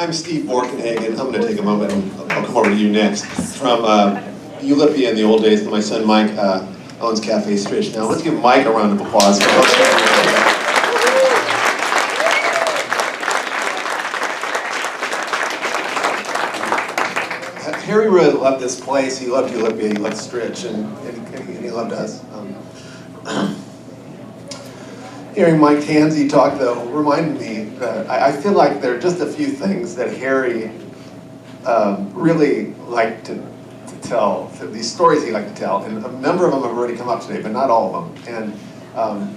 I'm Steve Borkenhagen. I'm going to take a moment and I'll come over to you next. From Ulipia in the old days, my son Mike owns Cafe Stritch now. Let's give Mike a round of applause. Harry really loved this place. He loved Ulipia, he loved Stritch, and he loved us. Hearing Mike Tansey talk, though, reminded me that I feel like there are just a few things that Harry really liked to tell, these stories he liked to tell, and a number of them have already come up today, but not all of them. And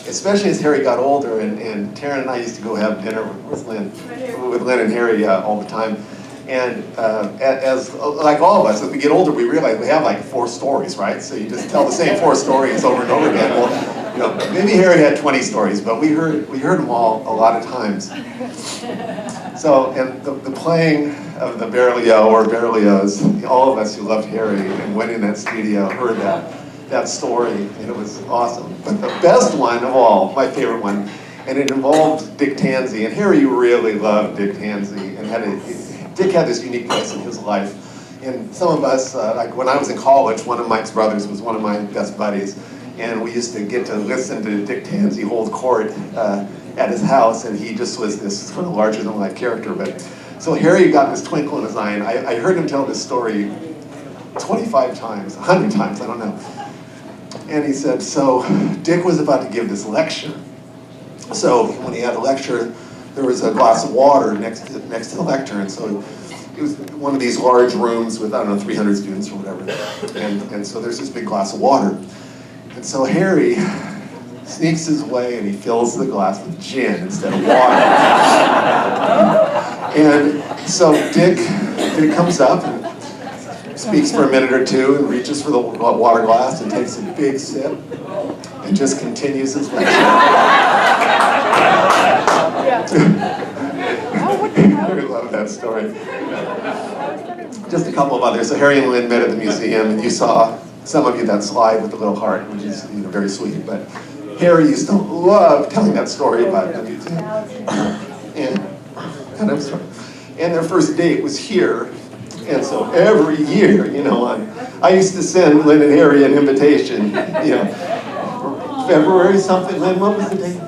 especially as Harry got older, and Taryn and I used to go have dinner with Lynn and Harry all the time. And as like all of us, as we get older, we realize we have like 4 stories, right? So you just tell the same 4 stories over and over again. Well, you know, maybe Harry had 20 stories, but we heard them all a lot of times. So, and the playing of the Berlioz or Berlioz, all of us who loved Harry and went in that studio heard that story, and it was awesome. But the best one of all, my favorite one, and it involved Dick Tansey, and Harry really loved Dick Tansey, and Dick had this unique place in his life. And some of us, like when I was in college, one of Mike's brothers was one of my best buddies, and we used to get to listen to Dick Tansey hold court at his house, and he just was this sort of larger-than-life character. But so Harry got this twinkle in his eye, and I heard him tell this story 25 times, 100 times, I don't know. And he said, so Dick was about to give this lecture. So when he had a lecture, there was a glass of water next to the lectern, and so it was one of these large rooms with, I don't know, 300 students or whatever, and so there's this big glass of water. And so Harry sneaks his way and he fills the glass with gin instead of water. And so Dick comes up and speaks for a minute or two and reaches for the water glass and takes a big sip and just continues his lecture. I love that story. Just a couple of others. So Harry and Lynn met at the museum, and you saw, some of you, that slide with the little heart, which is very sweet. But Harry used to love telling that story about the museum. And their first date was here. And so every year, I used to send Lynn and Harry an invitation, February something. Lynn, what was the date?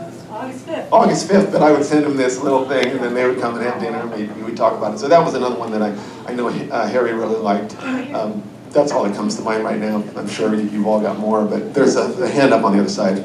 August 5th, but I would send them this little thing, and then they would come and have dinner, and we'd talk about it. So that was another one that I know Harry really liked. That's all that comes to mind right now. I'm sure you've all got more, but there's a hand up on the other side.